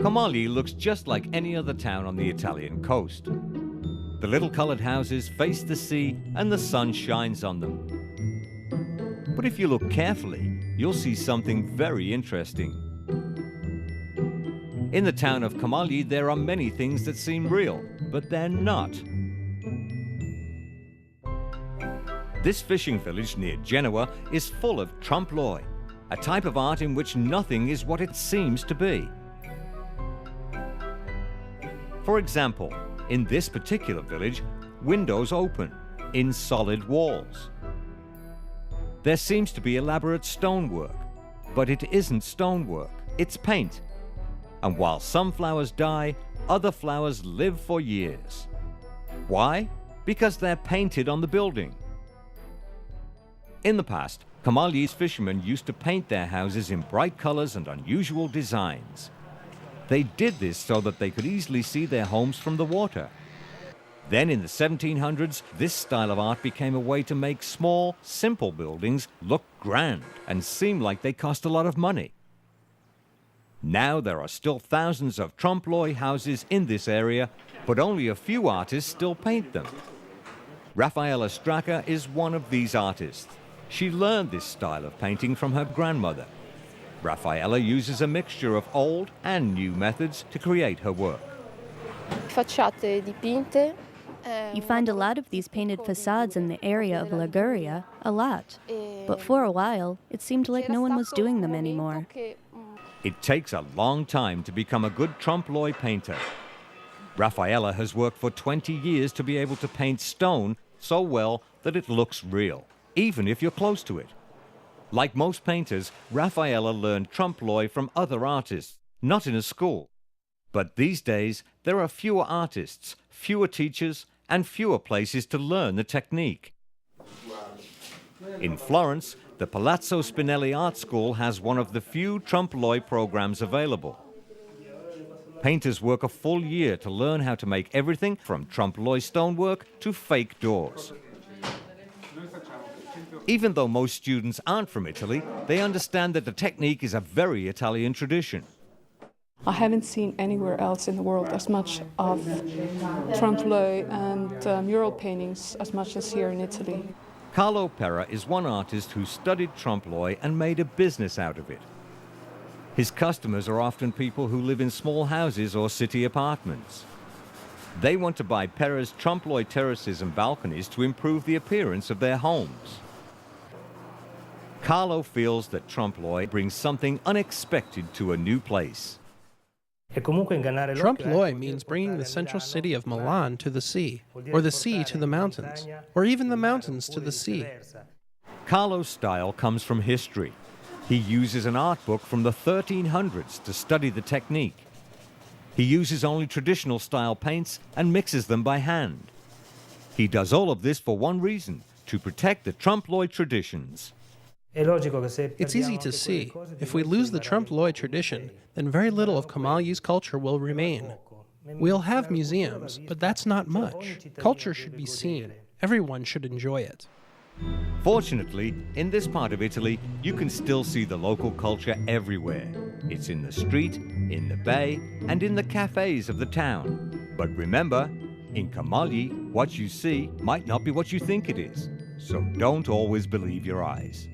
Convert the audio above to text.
Camogli looks just like any other town on the Italian coast. The little colored houses face the sea and the sun shines on them. But if you look carefully, you'll see something very interesting. In the town of Camogli, there are many things that seem real, but they're not. This fishing village near Genoa is full of trompe l'oeil, a type of art in which nothing is what it seems to be. For example, in this particular village, windows open in solid walls. There seems to be elaborate stonework, but it isn't stonework, it's paint. And while some flowers die, other flowers live for years. Why? Because they're painted on the building. In the past, Camogli's fishermen used to paint their houses in bright colors and unusual designs. They did this so that they could easily see their homes from the water. Then in the 1700s, this style of art became a way to make small, simple buildings look grand and seem like they cost a lot of money. Now there are still thousands of trompe l'oeil houses in this area, but only a few artists still paint them. Raffaella Stracca is one of these artists. She learned this style of painting from her grandmother. Raffaella uses a mixture of old and new methods to create her work. Facciate dipinte. You find a lot of these painted facades in the area of Liguria, a lot. But for a while, it seemed like no one was doing them anymore. It takes a long time to become a good trompe l'oeil painter. Raffaella has worked for 20 years to be able to paint stone so well that it looks real, even if you're close to it. Like most painters, Raffaella learned trompe l'oeil from other artists, not in a school. But these days, there are fewer artists, fewer teachers, and fewer places to learn the technique. In Florence, the Palazzo Spinelli Art School has one of the few trompe l'oeil programs available. Painters work a full year to learn how to make everything from trompe l'oeil stonework to fake doors. Even though most students aren't from Italy, they understand that the technique is a very Italian tradition. I haven't seen anywhere else in the world as much of trompe l'oeil and mural paintings as much as here in Italy. Carlo Pera is one artist who studied trompe l'oeil and made a business out of it. His customers are often people who live in small houses or city apartments. They want to buy Pera's trompe l'oeil terraces and balconies to improve the appearance of their homes. Carlo feels that trompe l'oeil brings something unexpected to a new place. Trompe l'oeil means bringing the central city of Milan to the sea, or the sea to the mountains, or even the mountains to the sea. Carlo's style comes from history. He uses an art book from the 1300s to study the technique. He uses only traditional style paints and mixes them by hand. He does all of this for one reason, to protect the trompe l'oeil traditions. It's easy to see. If we lose the trompe l'oeil tradition, then very little of Camogli's culture will remain. We'll have museums, but that's not much. Culture should be seen. Everyone should enjoy it. Fortunately, in this part of Italy, you can still see the local culture everywhere. It's in the street, in the bay, and in the cafes of the town. But remember, in Camogli, what you see might not be what you think it is. So don't always believe your eyes.